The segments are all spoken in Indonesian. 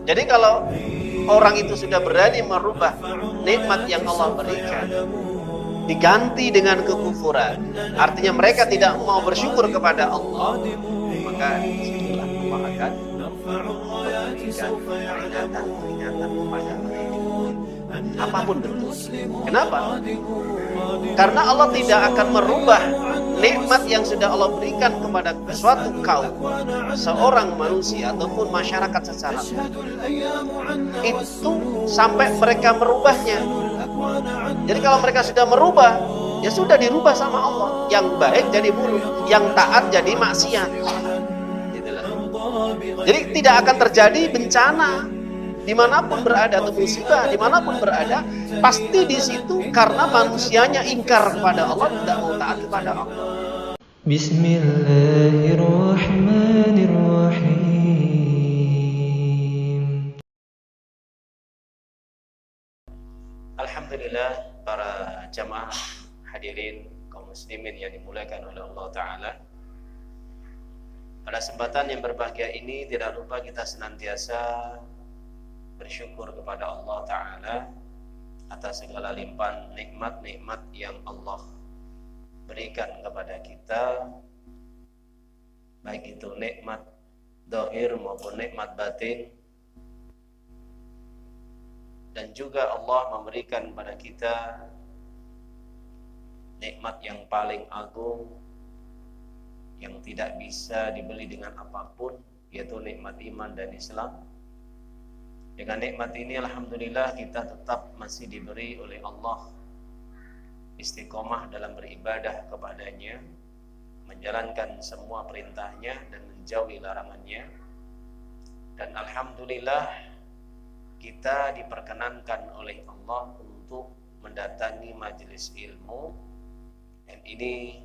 Jadi kalau orang itu sudah berani merubah nikmat yang Allah berikan diganti dengan kekufuran, artinya mereka tidak mau bersyukur kepada Allah, maka disitulah Allah akan memberikan peringatan kepada mereka, apapun bentuknya. Kenapa? Karena Allah tidak akan merubah nikmat yang sudah Allah berikan kepada suatu kaum, seorang manusia ataupun masyarakat secara itu sampai mereka merubahnya. Jadi kalau mereka sudah merubah, ya sudah dirubah sama Allah. Yang baik jadi buruk, yang taat jadi maksiat. Jadi tidak akan terjadi bencana dimanapun berada atau musibah dimanapun berada, pasti di situ karena manusianya ingkar kepada Allah, tidak mau taat kepada Allah. Bismillahirrahmanirrahim. Alhamdulillah, para jamaah hadirin kaum muslimin yang dimuliakan oleh Allah Ta'ala. Pada kesempatan yang berbahagia ini, tidak lupa kita senantiasa bersyukur kepada Allah Ta'ala atas segala limpahan nikmat-nikmat yang Allah berikan kepada kita, baik itu nikmat zahir maupun nikmat batin. Dan juga Allah memberikan kepada kita nikmat yang paling agung yang tidak bisa dibeli dengan apapun, yaitu nikmat iman dan Islam. Dengan nikmat ini alhamdulillah kita tetap masih diberi oleh Allah istiqomah dalam beribadah kepadanya, menjalankan semua perintahnya dan menjauhi larangannya. Dan alhamdulillah kita diperkenankan oleh Allah untuk mendatangi majelis ilmu, dan ini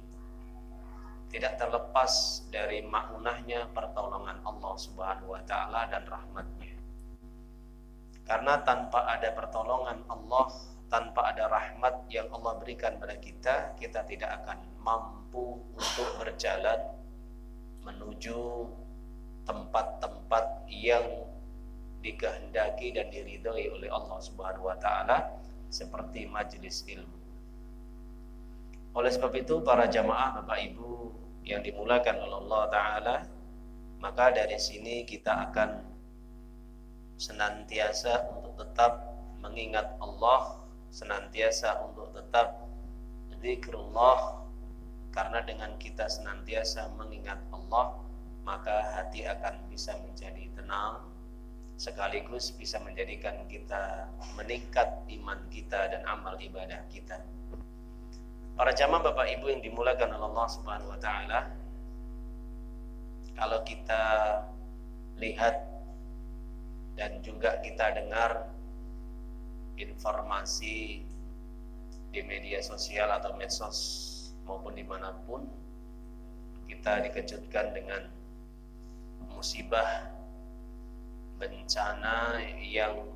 tidak terlepas dari ma'unahnya pertolongan Allah Subhanahu wa Ta'ala dan rahmatnya. Karena tanpa ada pertolongan Allah, tanpa ada rahmat yang Allah berikan pada kita, kita tidak akan mampu untuk berjalan menuju tempat-tempat yang dikehendaki dan diridhoi oleh Allah Subhanahu wa Ta'ala, seperti majelis ilmu. Oleh sebab itu, para jamaah Bapak Ibu yang dimuliakan oleh Allah Ta'ala, maka dari sini kita akan senantiasa untuk tetap mengingat Allah, senantiasa untuk tetap zikrullah. Karena dengan kita senantiasa mengingat Allah, maka hati akan bisa menjadi tenang, sekaligus bisa menjadikan kita meningkat iman kita dan amal ibadah kita. Para jamaah Bapak Ibu yang dimuliakan oleh Allah Subhanahu wa Ta'ala, kalau kita lihat dan juga kita dengar informasi di media sosial atau medsos maupun dimanapun, kita dikejutkan dengan musibah, bencana yang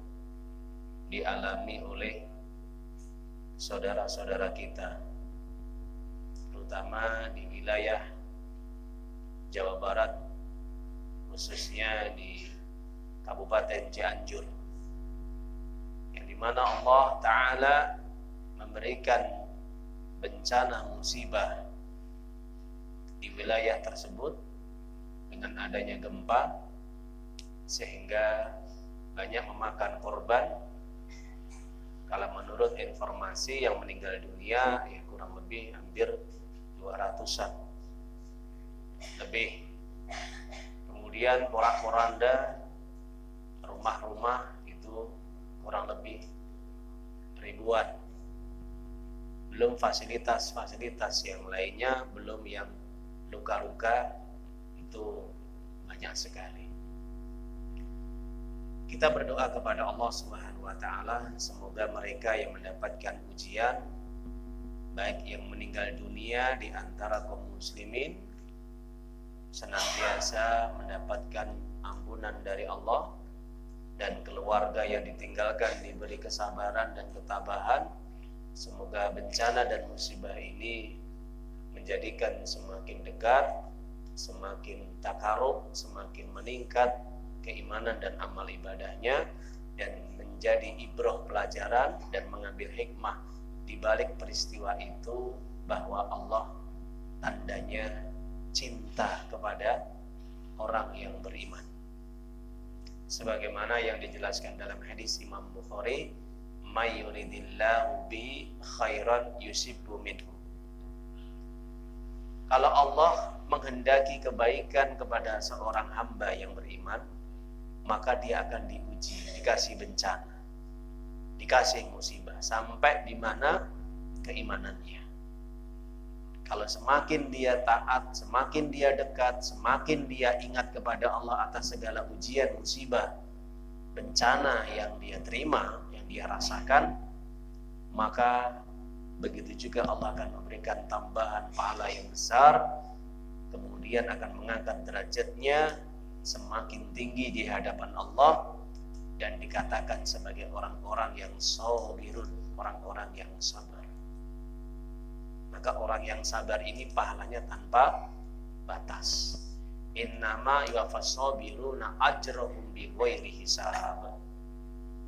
dialami oleh saudara-saudara kita, terutama di wilayah Jawa Barat, khususnya di Kabupaten Cianjur, yang dimana Allah Ta'ala memberikan bencana musibah di wilayah tersebut dengan adanya gempa, sehingga banyak memakan korban. Kalau menurut informasi yang meninggal dunia ya kurang lebih hampir 200-an lebih. Kemudian porak-poranda rumah-rumah itu kurang lebih ribuan. Belum fasilitas-fasilitas yang lainnya, belum yang luka-luka, itu banyak sekali. Kita berdoa kepada Allah Subhanahu wa Ta'ala, semoga mereka yang mendapatkan ujian, baik yang meninggal dunia di antara kaum muslimin, senantiasa mendapatkan ampunan dari Allah, dan keluarga yang ditinggalkan diberi kesabaran dan ketabahan. Semoga bencana dan musibah ini menjadikan semakin dekat, semakin takarub, semakin meningkat keimanan dan amal ibadahnya, dan menjadi ibrah pelajaran dan mengambil hikmah di balik peristiwa itu, bahwa Allah tandanya cinta kepada orang yang beriman. Sebagaimana yang dijelaskan dalam hadis Imam Bukhari, may yuridillahu bi khairan yusibbu minhu. Kalau Allah menghendaki kebaikan kepada seorang hamba yang beriman, maka dia akan diuji, dikasih bencana, dikasih musibah, sampai di mana keimanannya. Kalau semakin dia taat, semakin dia dekat, semakin dia ingat kepada Allah atas segala ujian, musibah, bencana yang dia terima, yang dia rasakan, maka begitu juga Allah akan memberikan tambahan pahala yang besar, kemudian akan mengangkat derajatnya semakin tinggi di hadapan Allah, dan dikatakan sebagai orang-orang yang sabirun, orang-orang yang sabar. Maka orang yang sabar ini pahalanya tanpa batas. Innama yuwaffas sabiruna ajrahum bighairi hisab.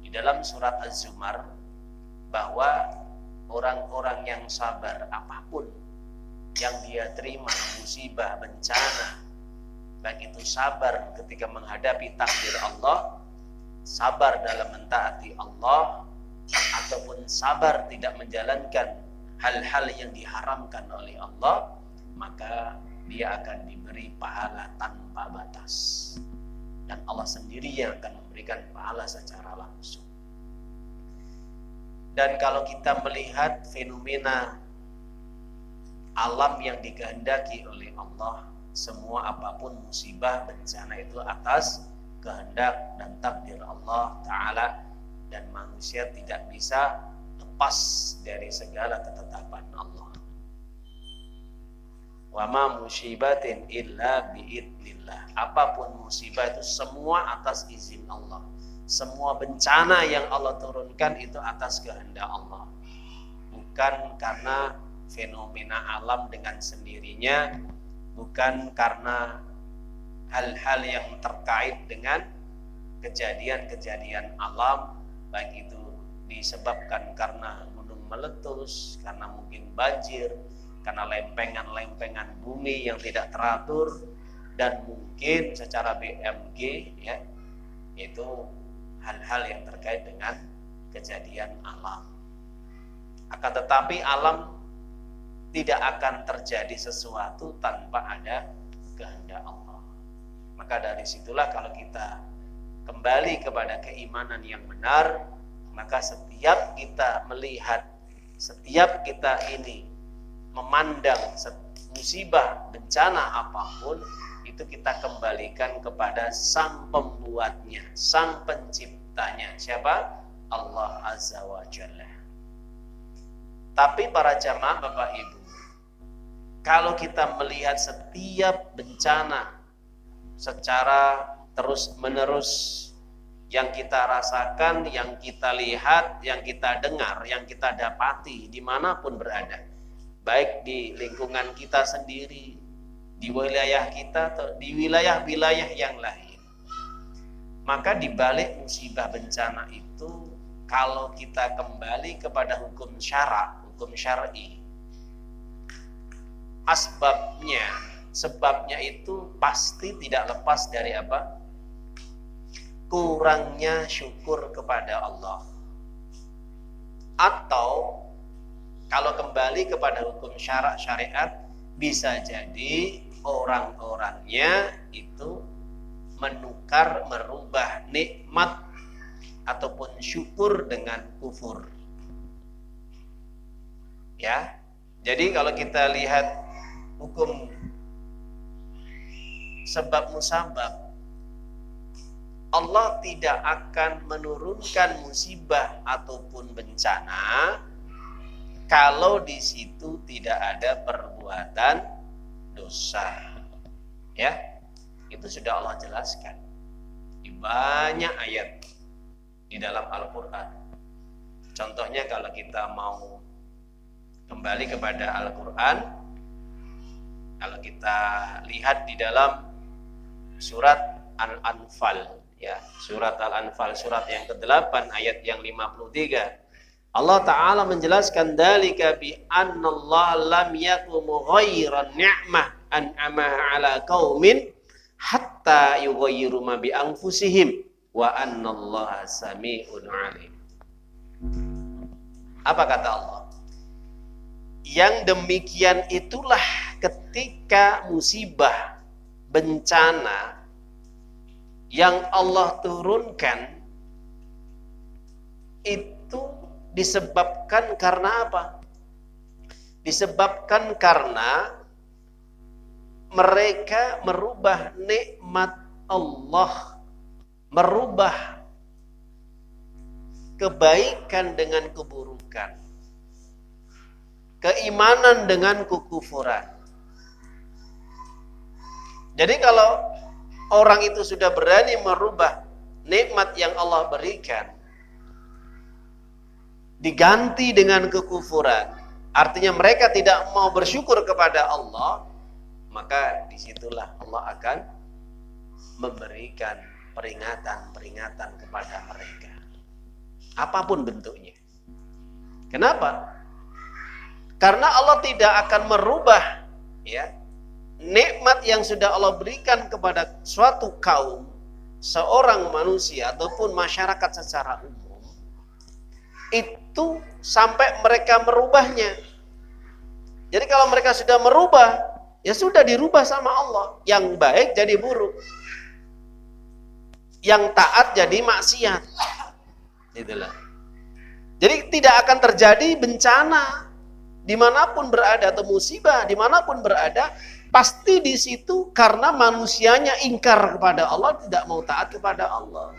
Di dalam surat Az-Zumar, bahwa orang-orang yang sabar, apapun yang dia terima, musibah, bencana, baik itu sabar ketika menghadapi takdir Allah, sabar dalam mentaati Allah, ataupun sabar tidak menjalankan hal-hal yang diharamkan oleh Allah, maka dia akan diberi pahala tanpa batas, dan Allah sendiri yang akan memberikan pahala secara langsung. Dan kalau kita melihat fenomena alam yang dikehendaki oleh Allah, semua apapun musibah, bencana itu atas kehendak dan takdir Allah Ta'ala, dan manusia tidak bisa lepas dari segala ketetapan Allah. Wa ma musibatin illa biidznillah. Apapun musibah itu semua atas izin Allah. Semua bencana yang Allah turunkan itu atas kehendak Allah, bukan karena fenomena alam dengan sendirinya, bukan karena hal-hal yang terkait dengan kejadian-kejadian alam, baik itu disebabkan karena gunung meletus, karena mungkin banjir, karena lempengan-lempengan bumi yang tidak teratur, dan mungkin secara BMG, ya, itu hal-hal yang terkait dengan kejadian alam. Akan tetapi alam tidak akan terjadi sesuatu tanpa ada kehendak Allah. Maka dari situlah kalau kita kembali kepada keimanan yang benar, maka setiap kita melihat, setiap kita ini memandang musibah, bencana apapun, itu kita kembalikan kepada sang pembuatnya, sang penciptanya. Siapa? Allah Azza wa Jalla. Tapi para jamaah Bapak Ibu, kalau kita melihat setiap bencana secara terus menerus, yang kita rasakan, yang kita lihat, yang kita dengar, yang kita dapati dimanapun berada, baik di lingkungan kita sendiri, di wilayah kita, atau di wilayah-wilayah yang lain, maka di balik musibah bencana itu, kalau kita kembali kepada hukum syar'i, sebabnya itu pasti tidak lepas dari apa? Kurangnya syukur kepada Allah. Atau kalau kembali kepada hukum syariat, bisa jadi orang-orangnya itu merubah nikmat ataupun syukur dengan kufur. Ya, jadi kalau kita lihat hukum sebab musabab, Allah tidak akan menurunkan musibah ataupun bencana kalau di situ tidak ada perbuatan dosa. Ya, itu sudah Allah jelaskan di banyak ayat di dalam Al-Quran. Contohnya kalau kita mau kembali kepada Al-Quran, kalau kita lihat di dalam surat Al-Anfal, ya, surat Al-Anfal surat yang ke-8 ayat yang 53. Allah Ta'ala menjelaskan dalika bi annallaha lam yakum ghairan ni'mah an'amaha ala qaumin hatta yughayyiru ma bi anfusihim wa annallaha sami'un 'alim. Apa kata Allah? Yang demikian itulah ketika musibah, bencana yang Allah turunkan itu disebabkan karena apa? Disebabkan karena mereka merubah nikmat Allah, merubah kebaikan dengan keburukan, keimanan dengan kekufuran. Jadi kalau orang itu sudah berani merubah nikmat yang Allah berikan diganti dengan kekufuran, artinya mereka tidak mau bersyukur kepada Allah, maka disitulah Allah akan memberikan peringatan-peringatan kepada mereka, apapun bentuknya. Kenapa? Karena Allah tidak akan merubah ya nikmat yang sudah Allah berikan kepada suatu kaum, seorang manusia ataupun masyarakat secara umum, itu sampai mereka merubahnya. Jadi kalau mereka sudah merubah, ya sudah dirubah sama Allah. Yang baik jadi buruk, yang taat jadi maksiat. Itulah. Jadi tidak akan terjadi bencana dimanapun berada atau musibah dimanapun berada, pasti di situ karena manusianya ingkar kepada Allah, tidak mau taat kepada Allah.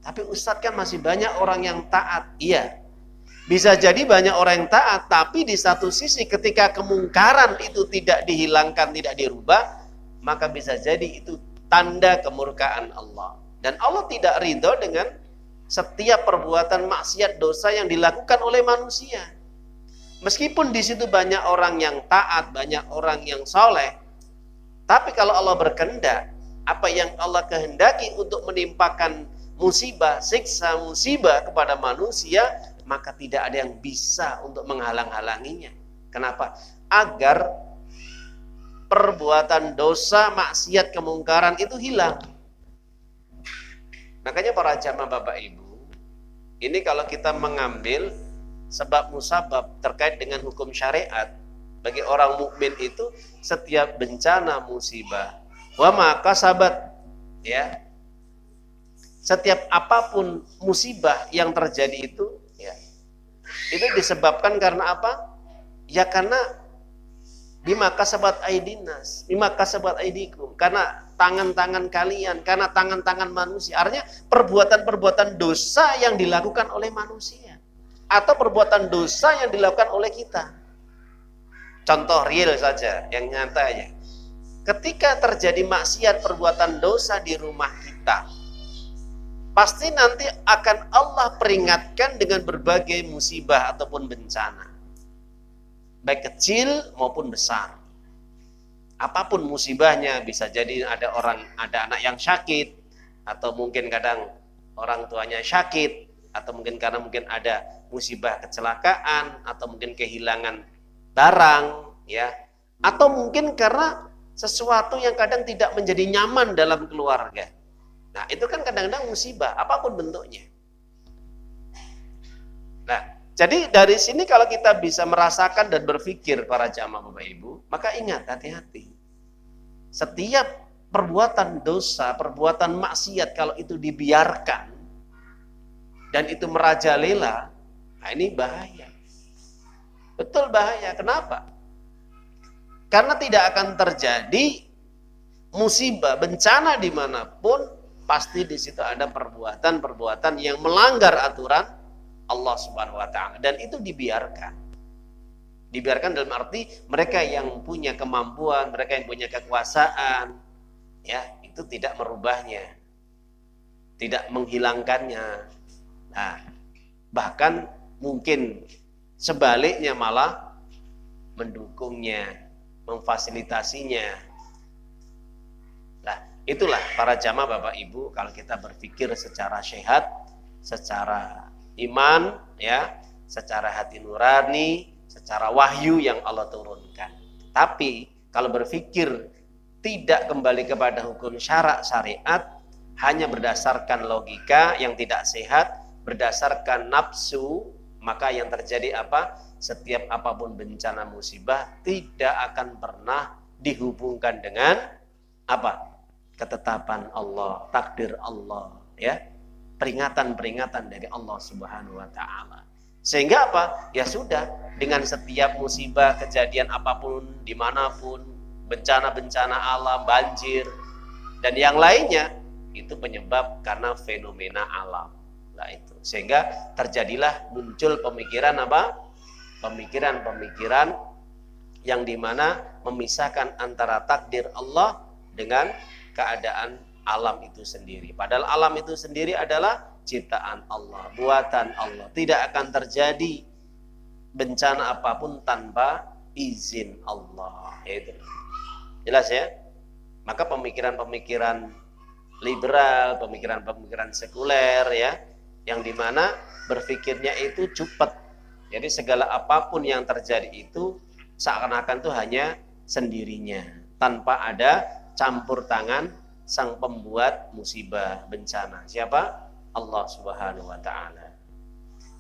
Tapi Ustadz kan masih banyak orang yang taat. Iya, bisa jadi banyak orang yang taat, tapi di satu sisi ketika kemungkaran itu tidak dihilangkan, tidak dirubah, maka bisa jadi itu tanda kemurkaan Allah. Dan Allah tidak ridho dengan setiap perbuatan maksiat dosa yang dilakukan oleh manusia. Meskipun di situ banyak orang yang taat, banyak orang yang soleh, tapi kalau Allah berkehendak, apa yang Allah kehendaki untuk menimpakan musibah, siksa musibah kepada manusia, maka tidak ada yang bisa untuk menghalang-halanginya. Kenapa? Agar perbuatan dosa, maksiat, kemungkaran itu hilang. Makanya para jamaah Bapak Ibu, ini kalau kita mengambil sebab musabab terkait dengan hukum syariat, bagi orang mukmin itu setiap bencana musibah wa maka sabat, ya, setiap apapun musibah yang terjadi itu ya, itu disebabkan karena apa? Ya karena bima kasabat aidinas, bima kasabat aidikum, karena tangan-tangan kalian, karena tangan-tangan manusia. Artinya perbuatan-perbuatan dosa yang dilakukan oleh manusia atau perbuatan dosa yang dilakukan oleh kita. Contoh real saja, yang nyata aja. Ketika terjadi maksiat, perbuatan dosa di rumah kita, pasti nanti akan Allah peringatkan dengan berbagai musibah ataupun bencana, baik kecil maupun besar. Apapun musibahnya, bisa jadi ada anak yang sakit, atau mungkin kadang orang tuanya sakit, atau mungkin karena mungkin ada musibah kecelakaan, atau mungkin kehilangan barang, ya, atau mungkin karena sesuatu yang kadang tidak menjadi nyaman dalam keluarga. Nah, itu kan kadang-kadang musibah, apapun bentuknya. Nah, jadi dari sini kalau kita bisa merasakan dan berpikir para jamaah Bapak Ibu, maka ingat, hati-hati. Setiap perbuatan dosa, perbuatan maksiat kalau itu dibiarkan dan itu merajalela, nah ini bahaya. Betul bahaya. Kenapa? Karena tidak akan terjadi musibah, bencana dimanapun, pasti di situ ada perbuatan-perbuatan yang melanggar aturan Allah Subhanahu Wa Taala, dan itu dibiarkan. Dibiarkan dalam arti mereka yang punya kemampuan, mereka yang punya kekuasaan, ya itu tidak merubahnya, tidak menghilangkannya. Nah, bahkan mungkin sebaliknya malah mendukungnya, memfasilitasinya. Nah, Itulah para jamaah Bapak Ibu, kalau kita berpikir secara sehat, secara iman, ya, secara hati nurani, secara wahyu yang Allah turunkan. Tapi kalau berpikir tidak kembali kepada hukum syarak syariat, hanya berdasarkan logika yang tidak sehat, berdasarkan nafsu, maka yang terjadi apa? Setiap apapun bencana musibah tidak akan pernah dihubungkan dengan apa? Ketetapan Allah, takdir Allah, ya, peringatan-peringatan dari Allah Subhanahu wa taala. Sehingga apa? Ya sudah, dengan setiap musibah, kejadian apapun, dimanapun, bencana-bencana alam, banjir, dan yang lainnya, itu penyebab karena fenomena alam. Nah itu, sehingga terjadilah muncul pemikiran apa? Pemikiran-pemikiran yang dimana memisahkan antara takdir Allah dengan keadaan alam itu sendiri. Padahal alam itu sendiri adalah ciptaan Allah, buatan Allah. Tidak akan terjadi bencana apapun tanpa izin Allah. Itu jelas ya. Maka pemikiran-pemikiran liberal, pemikiran-pemikiran sekuler, ya, yang dimana berpikirnya itu cepat. Jadi segala apapun yang terjadi itu seakan-akan tuh hanya sendirinya, tanpa ada campur tangan sang pembuat musibah bencana. Siapa? Allah Subhanahu wa taala.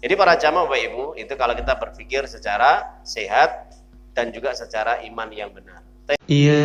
Jadi para jamaah Bapak Ibu, itu kalau kita berpikir secara sehat dan juga secara iman yang benar. Ya